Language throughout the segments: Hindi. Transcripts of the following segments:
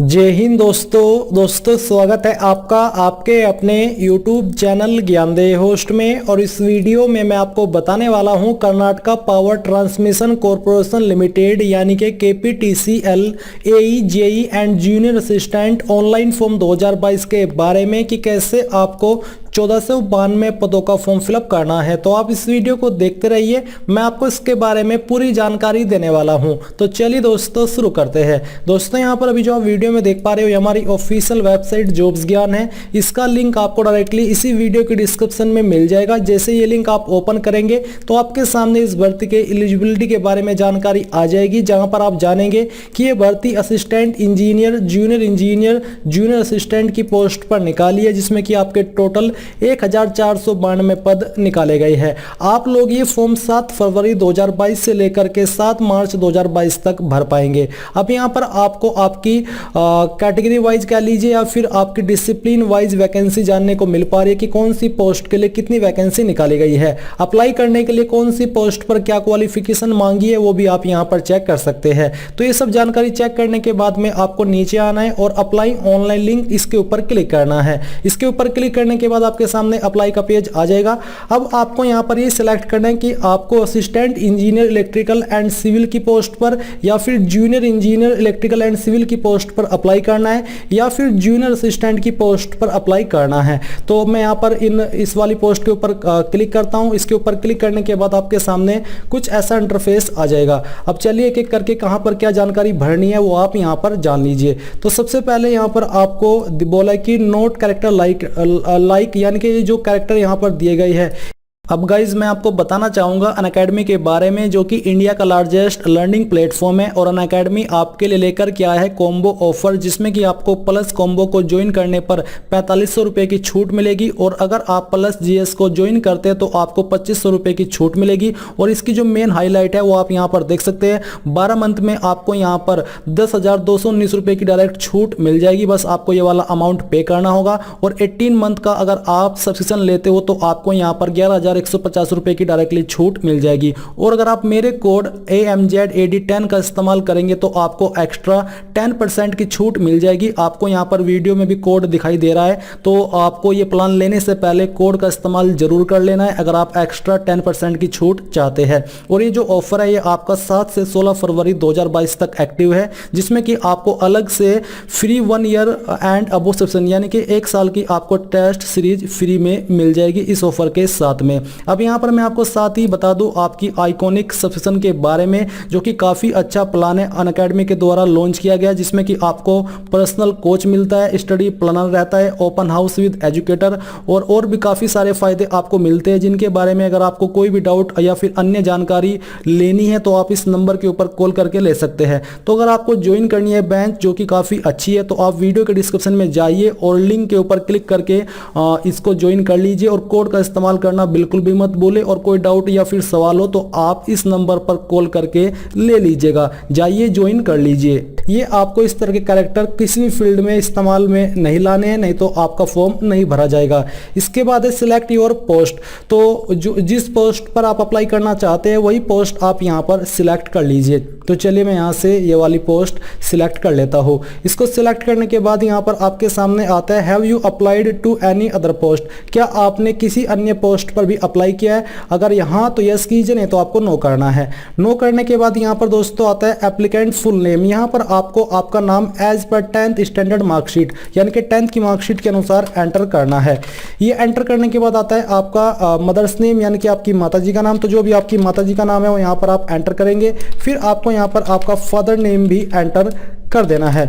जय हिंद दोस्तों स्वागत है आपका आपके अपने YouTube चैनल ज्ञानदेह होस्ट में। और इस वीडियो में मैं आपको बताने वाला हूं Karnataka power transmission corporation limited यानी कि KPTCL AE JE and junior assistant online form 2022 के बारे में कि कैसे आपको 1492 पदों का फॉर्म फिलअप करना है। तो आप इस वीडियो को देखते रहिए, मैं आपको इसके बारे में पूरी जानकारी देने वाला हूं। तो चलिए दोस्तों शुरू करते हैं। दोस्तों यहां पर अभी जो आप वीडियो में देख पा रहे हो ये हमारी ऑफिशियल वेबसाइट जॉब्स ज्ञान है। इसका लिंक आपको डायरेक्टली इसी वीडियो के डिस्क्रिप्शन में मिल जाएगा। जैसे ये लिंक आप ओपन करेंगे तो आपके सामने इस भर्ती के एलिजिबिलिटी के बारे में जानकारी आ जाएगी, जहां पर आप जानेंगे कि ये भर्ती असिस्टेंट इंजीनियर, जूनियर असिस्टेंट की पोस्ट पर निकाली है, जिसमें कि आपके टोटल 1492 पद निकाले गए हैं। आप लोग ये फॉर्म 7 फरवरी 2022 से लेकर के 7 मार्च 2022 तक भर पाएंगे। अब यहाँ पर आपको आपकी कैटेगरी वाइज कह लीजिए या फिर आपकी डिसिप्लिन वाइज वैकेंसी जानने को मिल पा रही है कि कौन सी पोस्ट के लिए कितनी वैकेंसी निकाली गई है। अप्लाई करने के लिए कौन सी पोस्ट पर क्या क्वालिफिकेशन मांगी है वो भी आप यहाँ पर चेक कर सकते हैं। तो ये सब जानकारी चेक करने के बाद में आपको नीचे आना है और अप्लाई ऑनलाइन लिंक इसके ऊपर क्लिक करना है। इसके ऊपर क्लिक करने के बाद आपके सामने अप्लाई का पेज आ जाएगा। अब आपको यहां पर ये सिलेक्ट करना है कि आपको assistant engineer electrical and civil की पोस्ट पर या फिर junior engineer electrical and civil की पोस्ट पर अप्लाई करना है या फिर जूनियर असिस्टेंट की पोस्ट पर अप्लाई करना है। तो मैं यहां पर इस वाली पोस्ट के ऊपर क्लिक करता हूं। इसके ऊपर क्लिक करने के बाद आपके सामने कुछ ऐसा इंटरफेस आ जाएगा। अब चलिए एक एक करके कहां पर क्या जानकारी भरनी है वो आप यहां पर जान लीजिए। तो सबसे पहले यहां पर आपको बोला कि नोट कैरेक्टर लाइक यानी कि जो कैरेक्टर यहां पर दिए गए हैं। अब गाइज मैं आपको बताना चाहूँगा अनअकैडमी के बारे में, जो कि इंडिया का लार्जेस्ट लर्निंग प्लेटफॉर्म है। और अनअकैडमी आपके लिए लेकर के आया है कॉम्बो ऑफर, जिसमें कि आपको प्लस कॉम्बो को ज्वाइन करने पर 4500 रुपये की छूट मिलेगी। और अगर आप प्लस GS को ज्वाइन करते हैं तो आपको 2500 रुपये की छूट मिलेगी। और इसकी जो मेन हाईलाइट है वो आप यहाँ पर देख सकते हैं। 12 मंथ में आपको यहाँ पर 10,219 रुपये की डायरेक्ट छूट मिल जाएगी। बस आपको ये वाला अमाउंट पे करना होगा। और 18 मंथ का अगर आप सब्सक्रिप्शन लेते हो तो आपको यहाँ पर 11,150 रुपए की डायरेक्टली छूट मिल जाएगी। और अगर आप मेरे कोड AMZAD10 का इस्तेमाल करेंगे तो आपको एक्स्ट्रा 10% की छूट मिल जाएगी। आपको यहाँ पर वीडियो में भी कोड दिखाई दे रहा है, तो आपको ये प्लान लेने से पहले कोड का इस्तेमाल जरूर कर लेना है अगर आप एक्स्ट्रा 10% की छूट चाहते हैं। और ये जो ऑफर है ये आपका 7 से 16 फरवरी 2022 तक एक्टिव है, जिसमें कि आपको अलग से free 1 year and above subscription यानी कि 1 साल की आपको टेस्ट सीरीज फ्री में मिल जाएगी इस ऑफर के साथ में। अब यहां पर मैं आपको साथ ही बता दूं आपकी आइकॉनिक सब्सक्रिप्शन के बारे में, जो कि काफी अच्छा प्लान है अनअकैडमी के द्वारा लॉन्च किया गया, जिसमें कि आपको पर्सनल कोच मिलता है, स्टडी प्लानर रहता है, ओपन हाउस विद एजुकेटर और भी काफी सारे फायदे आपको मिलते हैं, जिनके बारे में अगर आपको कोई भी डाउट या फिर अन्य जानकारी लेनी है तो आप इस नंबर के ऊपर कॉल करके ले सकते हैं। तो अगर आपको ज्वाइन करनी है बैच जो कि काफी अच्छी है तो आप वीडियो के डिस्क्रिप्शन में जाइए और लिंक के ऊपर क्लिक करके इसको ज्वाइन कर लीजिए। और कोड का इस्तेमाल करना बिल्कुल भी मत बोले। और कोई डाउट या फिर सवाल हो तो आप इस नंबर पर कॉल करके ले लीजिएगा। जाइए ज्वाइन कर लीजिए। ये आपको इस तरह के कैरेक्टर किसी भी फील्ड में इस्तेमाल में नहीं लाने हैं, नहीं तो आपका फॉर्म नहीं भरा जाएगा। इसके बाद है सिलेक्ट योर पोस्ट। तो जो जिस पोस्ट पर आप अप्लाई करना चाहते हैं वही पोस्ट आप यहाँ पर सिलेक्ट कर लीजिए। तो चलिए मैं यहाँ से ये वाली पोस्ट सिलेक्ट कर लेता हूँ। इसको सिलेक्ट करने के बाद यहाँ पर आपके सामने आता है have you applied to any other post, क्या आपने किसी अन्य पोस्ट पर भी अप्लाई किया है। अगर यहाँ तो यस कीजिए, नहीं तो आपको नो करना है। नो करने के बाद यहाँ पर दोस्तों आता है एप्लीकेंट फुल नेम। यहाँ पर आपको आपका नाम as per 10th standard marksheet यानी कि 10th की मार्कशीट के अनुसार एंटर करना है। ये एंटर करने के बाद आता है आपका मदर्स नेम यानी कि आपकी माताजी का नाम। तो जो भी आपकी माताजी का नाम है वो यहाँ पर आप एंटर करेंगे। फिर आपको यहाँ पर आपका फादर नेम भी एंटर कर देना है।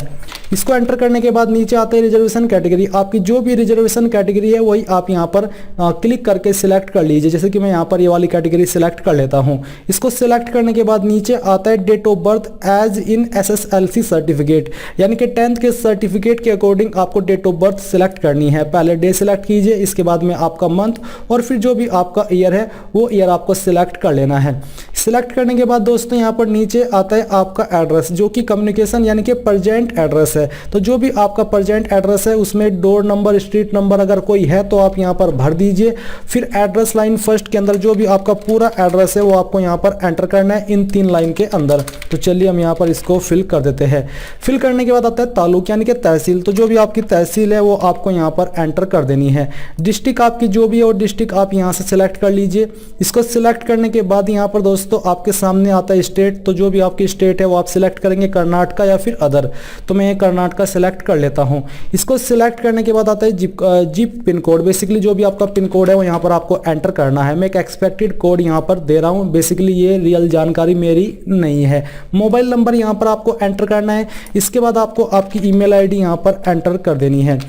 इसको एंटर करने के बाद नीचे आते हैं रिजर्वेशन कैटेगरी। आपकी जो भी रिजर्वेशन कैटेगरी है वही आप यहाँ पर क्लिक करके सिलेक्ट कर लीजिए। जैसे कि मैं यहाँ पर ये वाली कैटेगरी सिलेक्ट कर लेता हूँ। इसको सिलेक्ट करने के बाद नीचे आता है date of birth as in SSLC certificate, यानी कि 10th के सर्टिफिकेट के अकॉर्डिंग आपको डेट ऑफ बर्थ सिलेक्ट करनी है। पहले डे सिलेक्ट कीजिए, इसके बाद में आपका मंथ और फिर जो भी आपका ईयर है वो ईयर आपको सिलेक्ट कर लेना है। सिलेक्ट करने के बाद दोस्तों यहाँ पर नीचे आता है आपका एड्रेस, जो कि कम्युनिकेशन यानी कि प्रेजेंट एड्रेस है। है। तो जो भी आपका प्रेजेंट एड्रेस है उसमें डोर नंबर, स्ट्रीट नंबर अगर कोई है तो आप यहाँ पर भर दीजिए। फिर एड्रेस लाइन फर्स्ट के अंदर जो भी आपका पूरा एड्रेस है वो आपको यहाँ पर एंटर करना है इन 3 लाइन के अंदर। तो चलिए हम यहाँ पर इसको फिल कर देते हैं। फिल करने के बाद आता है तालुक यानी कि तहसील। तो जो भी आपकी तहसील है वो आपको यहाँ पर एंटर कर देनी है। डिस्ट्रिक्ट आपकी जो भी है वो डिस्ट्रिक्ट आप यहाँ से सिलेक्ट कर लीजिए। इसको सिलेक्ट करने के बाद यहाँ पर दोस्तों आपके सामने आता है स्टेट। तो जो भी आपकी स्टेट है वो आप सिलेक्ट करेंगे, कर्नाटका या फिर अदर। तो मैं कर्नाटका सिलेक्ट कर लेता हूँ। इसको सिलेक्ट करने के बाद आता है जिप पिन कोड। बेसिकली जो भी आपका पिन कोड है वो यहाँ पर आपको एंटर करना है। मैं एक एक्सपेक्टेड कोड यहाँ पर दे रहा हूँ, बेसिकली ये रियल जानकारी मेरी नहीं है। मोबाइल नंबर यहाँ पर आपको एंटर करना है। इसके बाद आपको आपकी ईमेल आईडी यहाँ पर एंटर कर देनी है।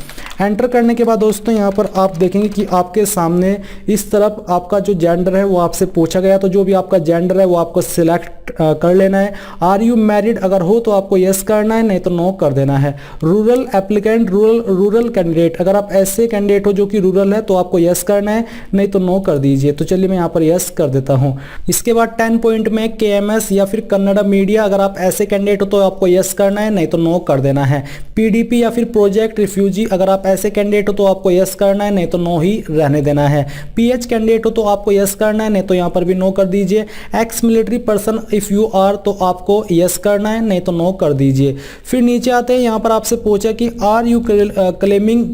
एंटर करने के बाद दोस्तों यहाँ पर आप देखेंगे कि आपके सामने इस तरफ आपका जो जेंडर है वो आपसे पूछा गया। तो जो भी आपका जेंडर है वो आपको सिलेक्ट कर लेना है। आर यू मैरिड अगर हो तो आपको यस करना है, नहीं तो नो कर देना है। रूरल एप्लीकेंट, रूरल कैंडिडेट अगर आप ऐसे कैंडिडेट हो जो कि रूरल है तो आपको यस करना है, नहीं तो नो कर दीजिए। तो चलिए मैं यहाँ पर यस कर देता हूँ। इसके बाद 10 पॉइंट में KMS या फिर कन्नड़ा मीडिया अगर आप ऐसे कैंडिडेट हो तो आपको यस करना है, नहीं तो नो कर देना है। PDP या फिर प्रोजेक्ट रिफ्यूजी अगर आप ऐसे कैंडिडेट हो तो आपको यस करना है, नहीं तो नो ही रहने देना है। PH कैंडिडेट हो तो आपको यस करना है, नहीं तो यहाँ पर भी नो कर दीजिए। Ex military person if you are तो आपको यस करना है, नहीं तो नो कर दीजिए। फिर नीचे आते हैं, यहाँ पर आपसे पूछा कि are you claiming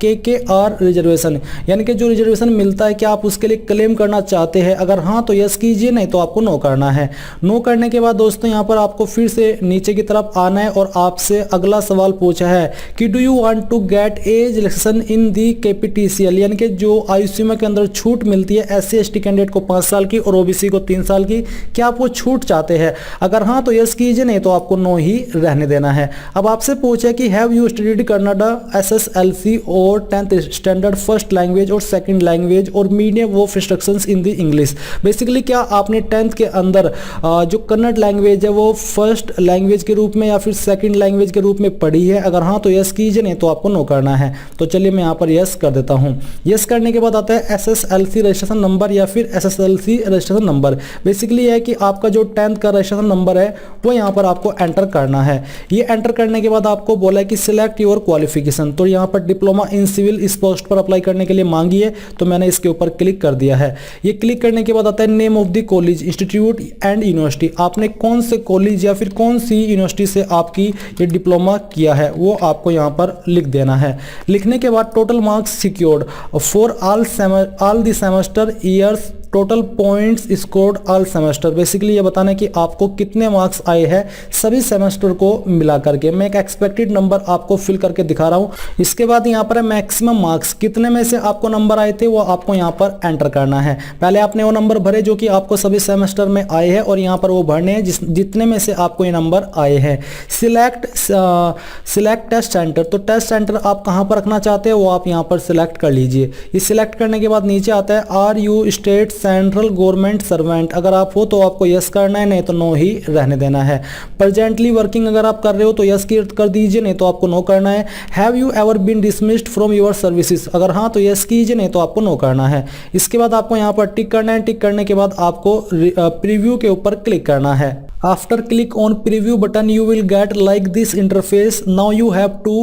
KKR reservation यानी कि जो रिजर्वेशन मिलता है क्या आप उसके लिए क्लेम करना चाहते हैं। अगर हाँ तो यस कीजिए, नहीं तो आपको नो करना है। नो करने के बाद दोस्तों यहाँ पर आपको फिर से नीचे की तरफ आना है और आपसे अगला सवाल पूछा है कि do you want to get age relaxation in the KPTCL यानी कि जो आयु सीमा के अंदर छूट मिलती है SC ST कैंडिडेट को 5 साल की और OBC को 3 साल की, क्या आप वो छूट चाहते हैं। अगर हाँ तो यस कीजिए, नहीं तो आपको नो ही रहने देना है। अब आपसे पूछे कि have you studied Kannada SSLC और 10th स्टैंडर्ड फर्स्ट लैंग्वेज और सेकंड लैंग्वेज और medium of instructions in the English. Basically क्या आपने 10th के अंदर जो कन्नड़ लैंग्वेज है वो फर्स्ट लैंग्वेज के रूप में या फिर सेकंड लैंग्वेज के रूप में पढ़ी है। अगर हाँ तो यस कीजिए, नहीं तो आपको नो करना है। तो चलिए मैं यहाँ पर यस कर देता हूँ। यस करने के बाद आता है SSLC रजिस्ट्रेशन नंबर या फिर SSLC रजिस्ट्रेशन नंबर। बेसिकली है कि आपका जो 10th का रजिस्ट्रेशन नंबर है वो यहाँ पर आपको एंटर करना है। ये एंटर करने के बाद आपको बोला है कि सिलेक्ट योर क्वालिफिकेशन। तो यहाँ पर डिप्लोमा इन सिविल इस पोस्ट पर अप्लाई करने के लिए मांगी है, तो मैंने इसके ऊपर क्लिक कर दिया है। ये क्लिक करने के बाद आता है name of the college, institute and university. आपने कौन से कॉलेज या फिर कौन सी यूनिवर्सिटी से आपकी ये डिप्लोमा किया है वो आपको यहाँ पर लिख देना है। लिखने के बाद total marks secured for all the semester years, total points scored all semester. Basically ये बताना है कि आपको कितने मार्क्स आए हैं सभी सेमेस्टर को मिला करके। मैं एक एक्सपेक्टेड नंबर आपको फिल करके दिखा रहा हूँ। इसके बाद यहाँ पर है मैक्सिमम मार्क्स, कितने में से आपको नंबर आए थे वो आपको यहाँ पर एंटर करना है। पहले आपने वो नंबर भरे जो कि आपको सभी सेमेस्टर में आए हैं और यहाँ पर वो भरने हैं जितने में से आपको ये नंबर आए हैं। सिलेक्ट टेस्ट सेंटर, तो टेस्ट सेंटर आप कहाँ पर रखना चाहते हैं वो आप यहाँ पर सिलेक्ट कर लीजिए। ये सिलेक्ट करने के बाद नीचे आता है are you state central government servant. अगर आप हो तो आपको यस करना है, नहीं तो नो ही रहने देना है। प्रेजेंटली वर्किंग अगर आप कर रहे हो तो यस कर दीजिए, नहीं तो आपको नो करना है। Have you ever been dismissed from your services, अगर हाँ तो यस कीजिए, नहीं तो आपको नो करना है। इसके बाद आपको यहाँ पर टिक करना है। टिक करने के बाद आपको प्रीव्यू के ऊपर क्लिक करना है। After click on preview button you will get like this interface. Now you have to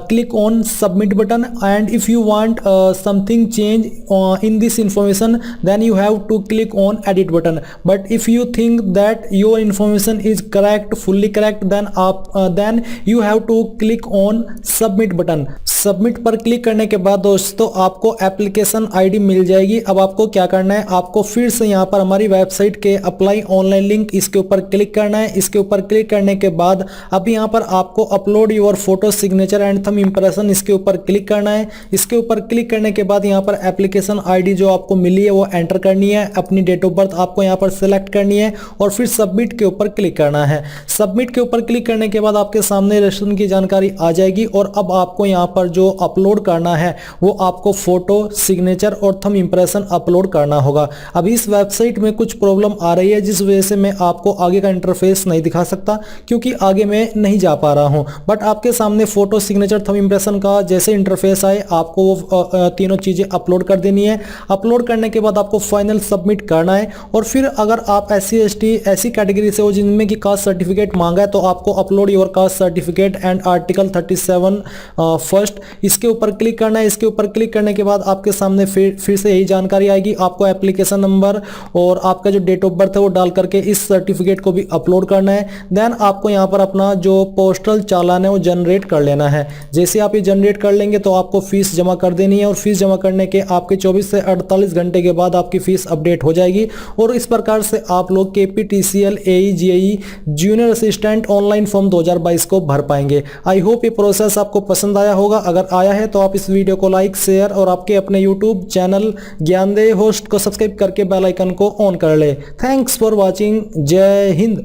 click on submit button, and if you want something change in this information then you have to click on edit button. But if you think that your information is correct, fully correct, then you have to click on submit button. Submit पर क्लिक करने के बाद दोस्तों आपको एप्लीकेशन आईडी मिल जाएगी। अब आपको क्या करना है, आपको फिर से यहाँ पर हमारी वेबसाइट के अप्लाई ऑनलाइन लिंक इसके ऊपर क्लिक करना है। इसके ऊपर क्लिक करने के बाद अब यहाँ पर आपको upload your photo signature and thumb impression इसके ऊपर क्लिक करना है। इसके ऊपर क्लिक करने के बाद यहाँ पर एप्लीकेशन आईडी जो आपको मिली है वो एंटर करनी है। अपनी डेट ऑफ बर्थ आपको यहाँ पर सिलेक्ट करनी है और फिर सबमिट के ऊपर क्लिक करना है। सबमिट के ऊपर क्लिक करने के बाद आपके सामने रजिस्ट्रेशन की जानकारी आ जाएगी और अब आपको यहाँ पर जो अपलोड करना है वो आपको फोटो, सिग्नेचर और थंब इंप्रेशन अपलोड करना होगा। अभी इस वेबसाइट में कुछ प्रॉब्लम आ रही है जिस वजह से मैं आपको आगे का इंटरफेस नहीं दिखा सकता, क्योंकि आगे मैं नहीं जा पा रहा हूं। बट आपके सामने फोटो, सिग्नेचर, थंब इंप्रेशन का जैसे इंटरफेस आए आपको वो तीनों चीजें अपलोड कर देनी है। अपलोड करने के बाद आपको फाइनल सबमिट करना है। और फिर अगर आप SC ST ऐसी कैटेगरी से हो जिनमें की कास्ट सर्टिफिकेट मांगा है तो आपको upload your caste certificate and article 37 first, इसके ऊपर क्लिक करना है। इसके ऊपर क्लिक करने के बाद आपके सामने फिर से यही जानकारी आएगी। आपको एप्लीकेशन नंबर और आपका जो डेट ऑफ बर्थ है वो डाल करके इस सर्टिफिकेट को भी अपलोड करना है। देन आपको यहाँ पर अपना जो पोस्टल चालान है वो जनरेट कर लेना है। जैसे आप ये जनरेट कर लेंगे तो आपको फीस जमा कर देनी है और फीस जमा करने के आपके 24 से 48 घंटे के बाद आपकी फीस अपडेट हो जाएगी। और इस प्रकार से आप लोग KPTCL AE JEE junior assistant online form 2022 को भर पाएंगे। आई होप ये प्रोसेस आपको पसंद आया होगा। अगर आया है तो आप इस वीडियो को लाइक, शेयर और आपके अपने यूट्यूब चैनल ज्ञानदेह होस्ट को सब्सक्राइब करके बेल आइकन को ऑन कर ले। Thanks for watching. जय हिंद।